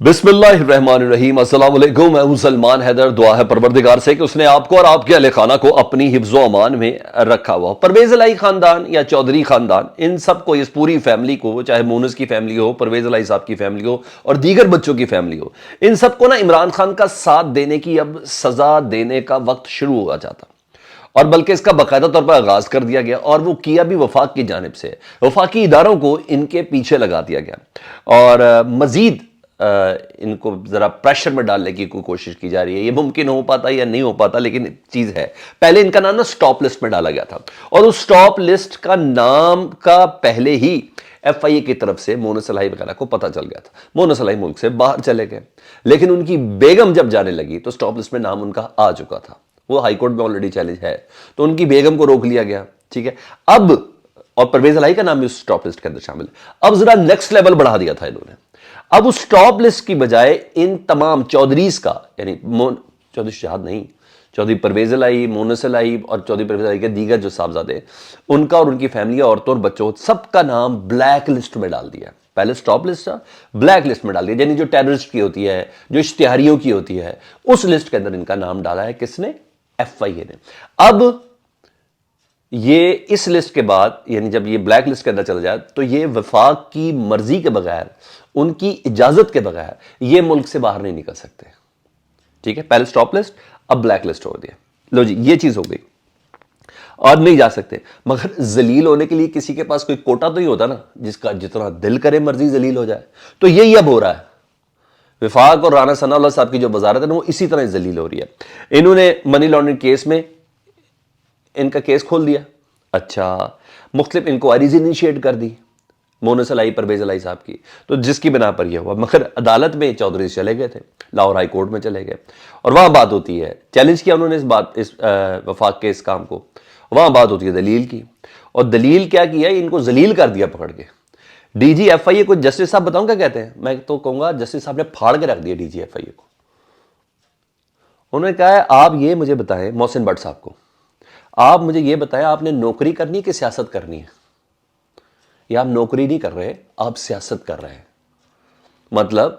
بسم اللہ الرحمن الرحیم۔ السلام علیکم، میں ہوں سلمان حیدر۔ دعا ہے پروردگار سے کہ اس نے آپ کو اور آپ کے اہل خانہ کو اپنی حفظ و امان میں رکھا ہوا ہو۔ پرویز الہی خاندان یا چودھری خاندان، ان سب کو، اس پوری فیملی کو، چاہے مونس کی فیملی ہو، پرویز الہی صاحب کی فیملی ہو اور دیگر بچوں کی فیملی ہو، ان سب کو نا عمران خان کا ساتھ دینے کی اب سزا دینے کا وقت شروع ہوا جاتا، اور بلکہ اس کا باقاعدہ طور پر آغاز کر دیا گیا، اور وہ کیا بھی وفاق کی جانب سے۔ وفاقی اداروں کو ان کے پیچھے لگا دیا گیا اور مزید ان کو ذرا پریشر میں ڈالنے کی کوئی کوشش کی جا رہی ہے۔ یہ ممکن ہو پاتا یا نہیں ہو پاتا، لیکن چیز ہے۔ پہلے ان کا نام نا سٹاپ لسٹ میں ڈالا گیا تھا، اور اس سٹاپ لسٹ کا نام کا پہلے ہی ایف آئی اے کی طرف سے مونس الہی وغیرہ کو پتہ چل گیا تھا۔ مونس الہی ملک سے باہر چلے گئے، لیکن ان کی بیگم جب جانے لگی تو سٹاپ لسٹ میں نام ان کا آ چکا تھا، وہ ہائی کورٹ میں آلریڈی چیلنج ہے، تو ان کی بیگم کو روک لیا گیا، ٹھیک ہے۔ اب اور پرویز الہی کا نام بھی اس سٹاپ لسٹ کے اندر شامل ہے۔ اب ذرا نیکسٹ لیول بڑھا دیا تھا انہوں نے۔ اب اس ٹاپ لسٹ کی بجائے ان تمام چودھریز کا، یعنی چودھری شہاد نہیں، چودھری پرویز الہی، مونس الہی اور چودھری پرویز الہی کے دیگر جو صاحبزادے، ان کا اور ان کی فیملی، عورتوں اور بچوں، سب کا نام بلیک لسٹ میں ڈال دیا۔ پہلے سٹاپ لسٹ تھا، بلیک لسٹ میں ڈال دیا، یعنی جو ٹیررسٹ کی ہوتی ہے، جو اشتہاریوں کی ہوتی ہے، اس لسٹ کے اندر ان کا نام ڈالا ہے۔ کس نے؟ ایف آئی اے نے۔ اب یہ اس لسٹ کے بعد، یعنی جب یہ بلیک لسٹ کے اندر چلا جائے تو یہ وفاق کی مرضی کے بغیر، ان کی اجازت کے بغیر یہ ملک سے باہر نہیں نکل سکتے، ٹھیک ہے۔ پہلے سٹاپ لسٹ، اب بلیک لسٹ ہو دیا۔ لو جی، یہ چیز ہو گئی اور نہیں جا سکتے۔ مگر ذلیل ہونے کے لیے کسی کے پاس کوئی کوٹا تو ہی ہوتا نا، جس کا جتنا دل کرے مرضی ذلیل ہو جائے، تو یہی اب ہو رہا ہے۔ وفاق اور رانا ثناء اللہ صاحب کی جو وزارت ہے نا، وہ اسی طرح ذلیل ہو رہی ہے۔ انہوں نے منی لانڈرنگ کیس میں ان کا کیس کھول دیا، اچھا، مختلف انکوائریز انیشیٹ کر دی مونس الہی، پرویز الہی صاحب کی، تو جس کی بنا پر یہ ہوا۔ مگر عدالت میں چودھری چلے گئے تھے، لاہور ہائی کورٹ میں چلے گئے، اور وہاں بات ہوتی ہے، چیلنج کیا انہوں نے اس وفاق کے اس کام کو، وہاں بات ہوتی ہے دلیل کی، اور دلیل کیا کیا، ان کو ذلیل کر دیا پکڑ کے۔ ڈی جی ایف آئی اے کو جسٹس صاحب بتاؤں کیا کہتے ہیں؟ میں تو کہوں گا جسٹس صاحب نے پھاڑ کے رکھ دیا ڈی جی ایف آئی اے کو۔ انہوں نے کہا ہے آپ یہ مجھے بتائیں، محسن بٹ صاحب کو، آپ مجھے یہ بتائیں، آپ نے نوکری کرنی ہے کہ سیاست کرنی ہے؟ یا آپ نوکری نہیں کر رہے، آپ سیاست کر رہے ہیں۔ مطلب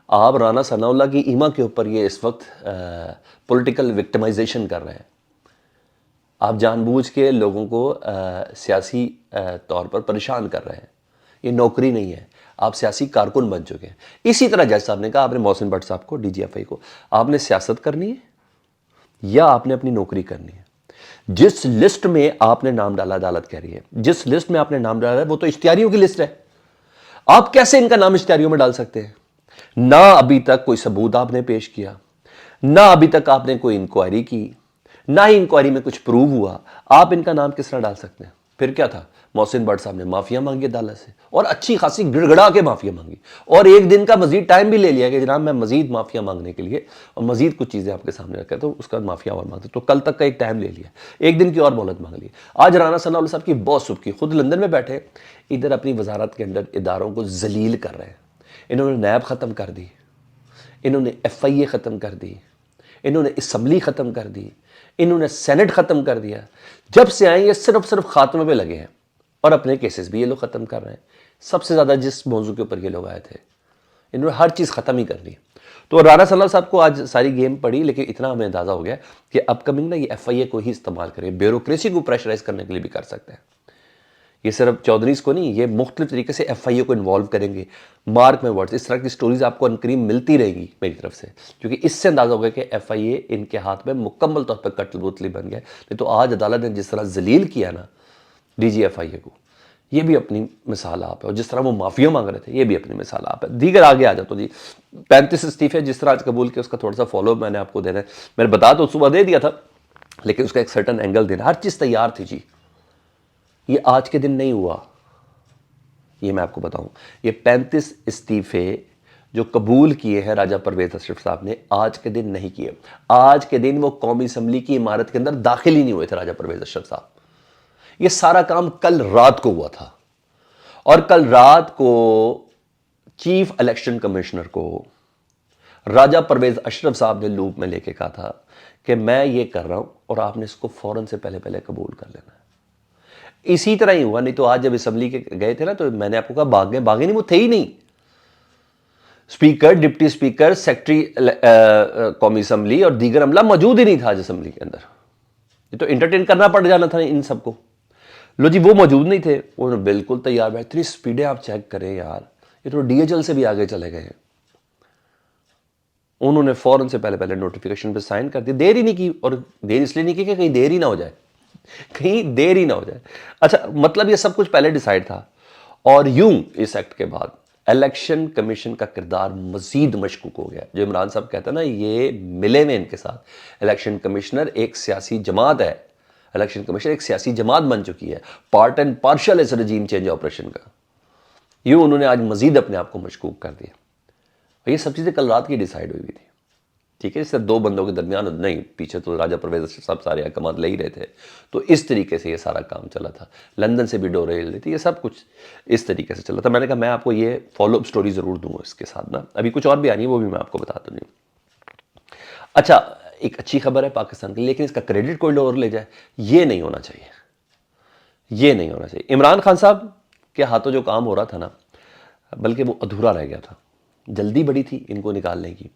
آپ رانا ثناء اللہ کی ایما کے اوپر یہ اس وقت پولیٹیکل وکٹمائزیشن کر رہے ہیں۔ آپ جان بوجھ کے لوگوں کو سیاسی طور پر پریشان کر رہے ہیں۔ یہ نوکری نہیں ہے، آپ سیاسی کارکن بن چکے ہیں۔ اسی طرح جج صاحب نے کہا، آپ نے محسن بٹ صاحب کو، ڈی جی ایف آئی کو، آپ نے سیاست کرنی ہے یا آپ نے اپنی نوکری کرنی ہے؟ جس لسٹ میں آپ نے نام ڈالا، عدالت کہہ رہی ہے جس لسٹ میں آپ نے نام ڈالا ہے وہ تو اشتہاریوں کی لسٹ ہے۔ آپ کیسے ان کا نام اشتہاریوں میں ڈال سکتے ہیں؟ نہ ابھی تک کوئی ثبوت آپ نے پیش کیا، نہ ابھی تک آپ نے کوئی انکوائری کی، نہ ہی انکوائری میں کچھ پروو ہوا، آپ ان کا نام کس طرح ڈال سکتے ہیں؟ پھر کیا تھا؟ محسن بٹ صاحب نے معافیا مانگی عدالت سے، اور اچھی خاصی گڑ گڑا کے معافیا مانگی، اور ایک دن کا مزید ٹائم بھی لے لیا کہ جناب میں مزید معافیا مانگنے کے لیے اور مزید کچھ چیزیں آپ کے سامنے رکھے، تو اس کا معافیا اور مانگتے، تو کل تک کا ایک ٹائم لے لیا، ایک دن کی اور مہلت مانگ لی۔ آج رانا ثناء اللہ صاحب کی بہت صبح کی، خود لندن میں بیٹھے ادھر اپنی وزارت کے اندر اداروں کو ذلیل کر رہے ہیں۔ انہوں نے نیب ختم کر دی، انہوں نے ایف آئی اے ختم کر دی، انہوں نے اسمبلی ختم کر دی، انہوں نے سینٹ ختم کر دیا۔ جب سے آئیں یہ صرف خاتمے پہ لگے ہیں، اور اپنے کیسز بھی یہ لوگ ختم کر رہے ہیں۔ سب سے زیادہ جس موضوع کے اوپر یہ لوگ آئے تھے، انہوں نے ہر چیز ختم ہی کر دی۔ تو رانا ثناء اللہ صاحب کو آج ساری گیم پڑی، لیکن اتنا ہمیں اندازہ ہو گیا کہ اپ کمنگ نا یہ ایف آئی اے کو ہی استعمال کریں، بیوروکریسی کو پریشرائز کرنے کے لیے بھی کر سکتے ہیں۔ یہ صرف چودھریز کو نہیں، یہ مختلف طریقے سے ایف آئی اے کو انوالو کریں گے۔ مارک میں ورڈز، اس طرح کی سٹوریز آپ کو انقریب ملتی رہے گی میری طرف سے، کیونکہ اس سے اندازہ ہوگا کہ ایف آئی اے ان کے ہاتھ میں مکمل طور پر قتل بوتلی بن گیا۔ نہیں تو آج عدالت نے جس طرح ذلیل کیا نا ڈی جی ایف آئی اے کو، یہ بھی اپنی مثال آپ ہے، اور جس طرح وہ معافیا مانگ رہے تھے یہ بھی اپنی مثال آپ ہے۔ دیگر آگے آ جاتا، جی 35 استعفے جس طرح آج قبول کیا، اس کا تھوڑا سا فالو میں نے آپ کو دینا ہے۔ میں نے بتا تو صبح دے دیا تھا، لیکن اس کا ایک سرٹن اینگل دینا، ہر چیز تیار تھی جی۔ یہ آج کے دن نہیں ہوا، یہ میں آپ کو بتاؤں، یہ 35 استعفے جو قبول کیے ہیں راجہ پرویز اشرف صاحب نے، آج کے دن نہیں کیے۔ آج کے دن وہ قومی اسمبلی کی عمارت کے اندر داخل ہی نہیں ہوئے تھے راجہ پرویز اشرف صاحب۔ یہ سارا کام کل رات کو ہوا تھا، اور کل رات کو چیف الیکشن کمشنر کو راجہ پرویز اشرف صاحب نے لوپ میں لے کے کہا تھا کہ میں یہ کر رہا ہوں اور آپ نے اس کو فوراً سے پہلے قبول کر لینا ہے۔ اسی طرح ہی ہوا، نہیں تو آج جب اسمبلی کے گئے تھے نا، تو میں نے آپ کو کہا بھاگ گئے نہیں، وہ تھے ہی نہیں۔ اسپیکر، ڈپٹی اسپیکر، سیکرٹری قومی اسمبلی اور دیگر عملہ موجود ہی نہیں تھا آج اسمبلی کے اندر. یہ تو انٹرٹین کرنا پڑ جانا تھا ان سب کو. لو جی وہ موجود نہیں تھے, انہوں نے بالکل تیار ہے. اتنی سپیڈیں آپ چیک کریں یار, یہ تو ڈی ایچ ایل سے بھی آگے چلے گئے ہیں. انہوں نے فوراً سے پہلے نوٹیفیکیشن پہ سائن کر دی, دیر ہی نہیں کی. اور دیر اس لیے نہیں کی کہ کہیں دیر ہی نہ ہو جائے, کہیں دیر ہی نہ ہو جائے. اچھا مطلب یہ سب کچھ پہلے ڈیسائیڈ تھا. اور یوں اس ایکٹ کے بعد الیکشن کمیشن کا کردار مزید مشکوک ہو گیا. جو عمران صاحب کہتے ہیں نا یہ ملے ہوئے ان کے ساتھ, الیکشن کمشنر ایک سیاسی جماعت ہے. الیکشن کمیشن ایک سیاسی جماعت بن چکی ہے, پارٹ اینڈ پارشل اس رجیم چینج آپریشن کا. یوں انہوں نے آج مزید اپنے آپ کو مشکوک کر دیا. یہ سب چیزیں کل رات کی ڈیسائیڈ ہوئی تھی, ٹھیک ہے, صرف دو بندوں کے درمیان نہیں, پیچھے تو راجہ پرویز صاحب سارے احکامات لے ہی رہے تھے. تو اس طریقے سے یہ سارا کام چلا تھا. لندن سے بھی ڈورے ہل رہی تھی, یہ سب کچھ اس طریقے سے چلا تھا. میں نے کہا میں آپ کو یہ فالو اپ سٹوری ضرور دوں اس کے ساتھ نا, ابھی کچھ اور بھی آنی ہے وہ بھی میں آپ کو بتا دوں. اچھا ایک اچھی خبر ہے پاکستان کے لیے, لیکن اس کا کریڈٹ کوئی اور لے جائے, یہ نہیں ہونا چاہیے, یہ نہیں ہونا چاہیے. عمران خان صاحب کے ہاتھوں جو کام ہو رہا تھا نا, بلکہ وہ ادھورا رہ گیا تھا. جلدی بڑی تھی ان کو نکالنے کی.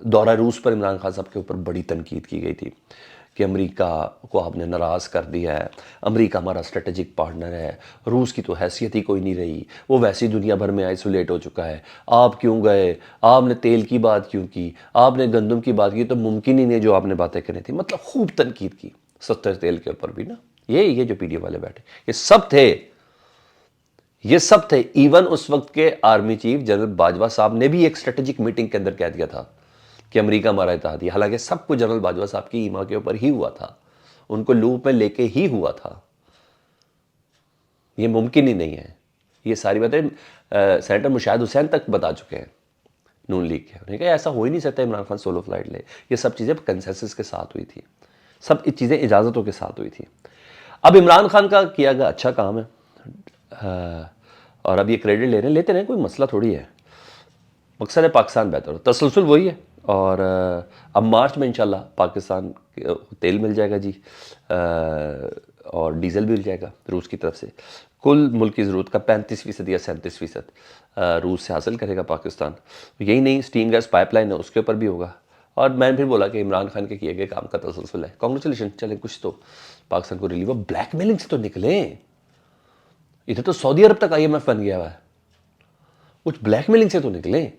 دورہ روس پر عمران خان صاحب کے اوپر بڑی تنقید کی گئی تھی کہ امریکہ کو آپ نے ناراض کر دیا ہے, امریکہ ہمارا اسٹریٹجک پارٹنر ہے, روس کی تو حیثیت ہی کوئی نہیں رہی, وہ ویسی دنیا بھر میں آئسولیٹ ہو چکا ہے, آپ کیوں گئے, آپ نے تیل کی بات کیوں کی, آپ نے گندم کی بات کی, تو ممکن ہی نہیں جو آپ نے باتیں کرنی تھی. مطلب خوب تنقید کی سستے تیل کے اوپر بھی نا. یہ جو پی ڈی ایم والے بیٹھے یہ سب تھے, یہ سب تھے. ایون اس وقت کے آرمی چیف جنرل باجوہ صاحب نے بھی ایک اسٹریٹجک میٹنگ کے اندر کہہ دیا تھا کہ امریکہ ہمارا اتحادی. حالانکہ سب کچھ جنرل باجوہ صاحب کی ایما کے اوپر ہی ہوا تھا, ان کو لوپ میں لے کے ہی ہوا تھا. یہ ممکن ہی نہیں ہے. یہ ساری باتیں سینیٹر مشاہد حسین تک بتا چکے ہیں نون لیگ کے. انہوں نے کہا ایسا ہو ہی نہیں سکتا عمران خان سولو فلائٹ لے. یہ سب چیزیں کنسنسس کے ساتھ ہوئی تھی, سب چیزیں اجازتوں کے ساتھ ہوئی تھی. اب عمران خان کا کیا گیا اچھا کام ہے, اور اب یہ کریڈٹ لے رہے ہیں, لیتے رہیں, کوئی مسئلہ تھوڑی ہے. مقصد ہے پاکستان بہتر ہو, تسلسل وہی ہے. اور اب مارچ میں انشاءاللہ پاکستان تیل مل جائے گا جی, اور ڈیزل بھی مل جائے گا روس کی طرف سے. کل ملک کی ضرورت کا 35% یا 37% روس سے حاصل کرے گا پاکستان. یہی نہیں, اسٹیم گیس پائپ لائن ہے اس کے اوپر بھی ہوگا. اور میں نے پھر بولا کہ عمران خان کے کیے گئے کام کا تسلسل ہے. کانگریچولیشن, چلیں کچھ تو پاکستان کو ریلیو. بلیک میلنگ سے تو نکلیں, ادھر تو سعودی عرب تک آئی ایم ایف بن گیا ہوا ہے, کچھ بلیک میلنگ سے تو نکلیں.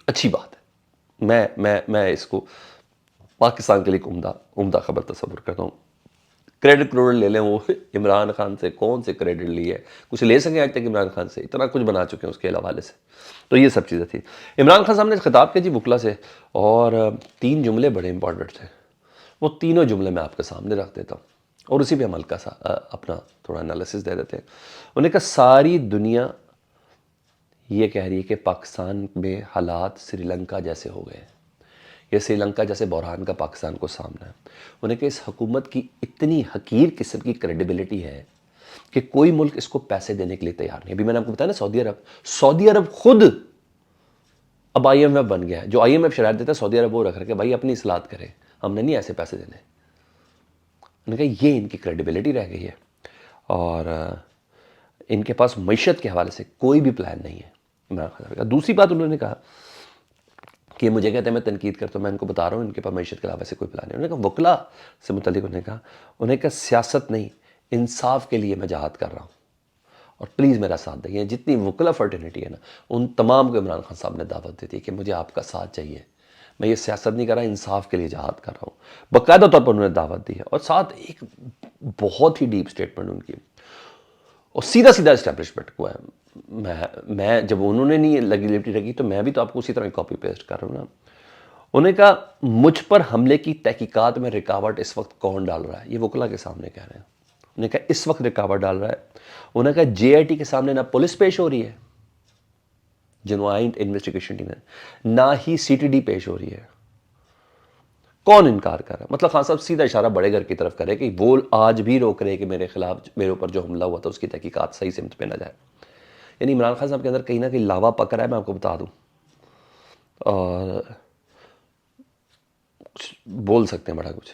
اچھی بات ہے. میں اس کو پاکستان کے لیے عمدہ خبر تصور کرتا ہوں. کریڈٹ لے لیں وہ عمران خان سے, کون سے کریڈٹ لی ہے, کچھ لے سکیں آج تک عمران خان سے, اتنا کچھ بنا چکے ہیں اس کے حوالے سے. تو یہ سب چیزیں تھی. عمران خان صاحب نے خطاب کیا جی وکلا سے, اور 3 جملے بڑے امپورٹنٹ تھے. وہ تینوں جملے میں آپ کے سامنے رکھ دیتا ہوں, اور اسی پہ ہم ہلکا سا اپنا تھوڑا انالیسس دے دیتے ہیں. انہوں نے کہا ساری دنیا یہ کہہ رہی ہے کہ پاکستان میں حالات سری لنکا جیسے ہو گئے, یہ سری لنکا جیسے بحران کا پاکستان کو سامنا ہے. انہوں نے کہا اس حکومت کی اتنی حقیر قسم کی کریڈیبلٹی ہے کہ کوئی ملک اس کو پیسے دینے کے لیے تیار نہیں. ابھی میں نے آپ کو بتایا نا, سعودی عرب خود اب آئی ایم ایف بن گیا ہے. جو آئی ایم ایف شرائط دیتا ہے سعودی عرب وہ رکھ رکھے بھائی اپنی اصلاحات کرے, ہم نے نہیں ایسے پیسے دینے. انہوں نے کہا یہ ان کی کریڈیبلٹی رہ گئی ہے, اور ان کے پاس معیشت کے حوالے سے کوئی بھی پلان نہیں ہے. دوسری بات انہوں نے کہا کہ مجھے کہتے ہیں میں تنقید کرتا ہوں, میں ان کو بتا رہا ہوں ان کے پاس معیشت کے علاوہ سے کوئی پلان نہیں. انہوں نے کہا وکلا سے متعلق انہوں نے کہا سیاست نہیں انصاف کے لیے میں جہاد کر رہا ہوں, اور پلیز میرا ساتھ دیں. جتنی وکلا فرٹرنیٹی ہے نا ان تمام کو عمران خان صاحب نے دعوت دی تھی کہ مجھے آپ کا ساتھ چاہیے, میں یہ سیاست نہیں کر رہا, انصاف کے لیے جہاد کر رہا ہوں. باقاعدہ طور پر انہوں نے دعوت دی ہے, اور ساتھ ایک بہت ہی ڈیپ سٹیٹمنٹ ان کی, اور سیدھا اسٹیبلشمنٹ کو ہے. میں جب انہوں نے نہیں لگی رکھی تو میں بھی تو آپ کو اسی طرح کاپی پیسٹ کر رہا ہوں نا. انہوں نے کہا مجھ پر حملے کی تحقیقات میں رکاوٹ اس وقت کون ڈال رہا ہے, یہ وکلا کے سامنے کہہ رہے ہیں. انہوں نے کہا اس وقت رکاوٹ ڈال رہا ہے. انہوں نے کہا جے آئی ٹی کے سامنے نہ پولیس پیش ہو رہی ہے, جنوائنٹ انویسٹیگیشن ٹیم ہے, نہ ہی سی ٹی ڈی پیش ہو رہی ہے. کون انکار کر رہا ہے؟ مطلب خان صاحب سیدھا اشارہ بڑے گھر کی طرف کرے کہ وہ آج بھی روک رہے کہ میرے خلاف, میرے اوپر جو حملہ ہوا تھا اس کی تحقیقات صحیح سمت پہ نہ جائے. یعنی عمران خان صاحب کے اندر کہیں نہ کہیں لاوا پک رہا ہے, میں آپ کو بتا دوں. اور بول سکتے ہیں بڑا کچھ.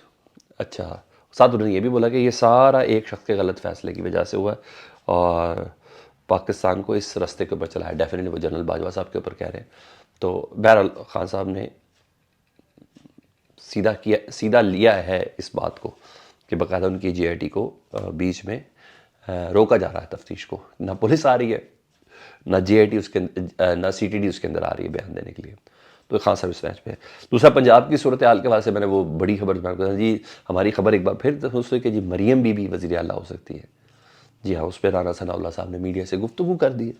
اچھا ساتھ انہوں نے یہ بھی بولا کہ یہ سارا ایک شخص کے غلط فیصلے کی وجہ سے ہوا ہے, اور پاکستان کو اس راستے کے اوپر چلا ہے. ڈیفینیٹلی وہ جنرل باجوہ صاحب کے اوپر کہہ رہے ہیں. تو بہرحال خان صاحب نے سیدھا لیا ہے اس بات کو کہ باقاعدہ ان کی جے آئی ٹی کو بیچ میں روکا جا رہا ہے تفتیش کو. نہ پولیس آ رہی ہے، نہ جے آئی ٹی اس کے نہ سی ٹی ڈی اس کے اندر آ رہی ہے بیان دینے کے لیے. تو خان صاحب اس میچ پہ ہے. دوسرا پنجاب کی صورتحال کے حوالے سے میں نے وہ بڑی خبر جی ہماری خبر ایک بار پھر دوستوں کہ جی مریم بی بی وزیر اعلیٰ ہو سکتی ہے. جی ہاں، اس پہ رانا ثناء اللہ صاحب نے میڈیا سے گفتگو کر دی ہے.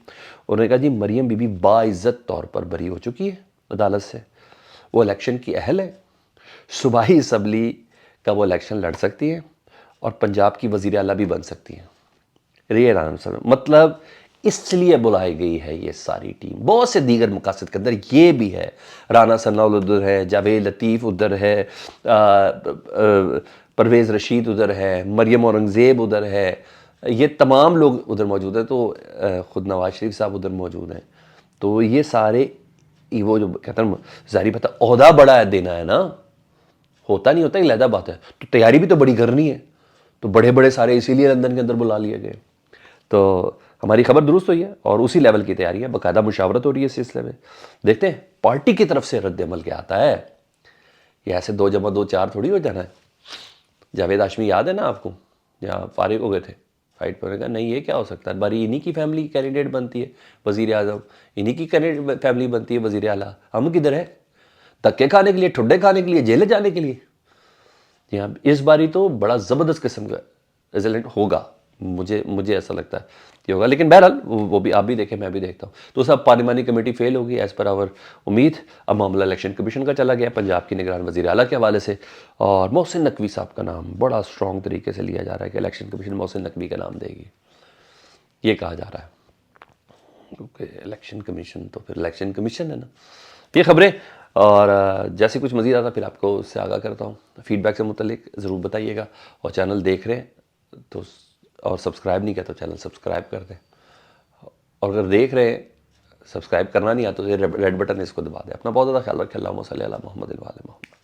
انہوں نے کہا جی مریم بی بی باعزت طور پر بری ہو چکی ہے عدالت سے، وہ الیکشن کی اہل ہے، صوبائی اسمبلی کا وہ الیکشن لڑ سکتی ہیں اور پنجاب کی وزیر اعلیٰ بھی بن سکتی ہیں. یہ رانا صاحب مطلب اس لیے بلائی گئی ہے یہ ساری ٹیم. بہت سے دیگر مقاصد کے اندر یہ بھی ہے. رانا ثناء اللہ ادھر ہے، جاوید لطیف ادھر ہے، پرویز رشید ادھر ہے، مریم اورنگزیب ادھر ہے، یہ تمام لوگ ادھر موجود ہیں. تو خود نواز شریف صاحب ادھر موجود ہیں. تو یہ سارے وہ جو کہتے ہیں ظاہری بات ہے عہدہ بڑا ہے دینا ہے نا، ہوتا نہیں ہوتا، علیحدہ بات ہے. تو تیاری بھی تو بڑی کرنی ہے. تو بڑے بڑے سارے اسی لیے لندن کے اندر بلا لیے گئے. تو ہماری خبر درست ہوئی ہے اور اسی لیول کی تیاری ہے. باقاعدہ مشاورت ہو رہی ہے اس سلسلے میں. دیکھتے ہیں پارٹی کی طرف سے رد عمل کیا آتا ہے. یہ ایسے 2 + 2 = 4 تھوڑی ہو جانا ہے. جاوید ہاشمی یاد ہے نا آپ کو، جہاں فارغ ہو گئے تھے فائٹ پر، کہا نہیں یہ کیا ہو سکتا ہے، باری انہی کی فیملی کینڈیڈیٹ بنتی ہے وزیر اعظم، انہی کی فیملی بنتی ہے وزیر اعلیٰ. ہم کدھر ہے دھکے کھانے کے لیے، ٹھڈے کھانے کے لیے، جیل جانے کے لیے. جی ہاں، اس باری تو بڑا زبردست قسم کا رزلٹ ہوگا. مجھے ایسا لگتا ہے کہ ہوگا. لیکن بہرحال وہ بھی آپ بھی دیکھیں، میں بھی دیکھتا ہوں. تو سب پارلیمانی کمیٹی فیل ہوگی ایز پر آور امید. اب معاملہ الیکشن کمیشن کا چلا گیا پنجاب کی نگران وزیر اعلیٰ کے حوالے سے. اور محسن نقوی صاحب کا نام بڑا اسٹرانگ طریقے سے لیا جا رہا ہے کہ الیکشن کمیشن محسن نقوی کا نام دے گی، یہ کہا جا رہا ہے. کیونکہ الیکشن کمیشن تو پھر الیکشن کمیشن ہے نا. یہ خبریں اور جیسے کچھ مزید آتا پھر آپ کو اس سے آگاہ کرتا ہوں. فیڈ بیک سے متعلق ضرور بتائیے گا. اور چینل دیکھ رہے ہیں تو اور سبسکرائب نہیں کیا تو چینل سبسکرائب کر دیں. اور اگر دیکھ رہے ہیں سبسکرائب کرنا نہیں آتا تو یہ ریڈ بٹن ہے، اس کو دبا دیں. اپنا بہت زیادہ خیال رکھیں. اللہم صلی علی محمد و علی محمد.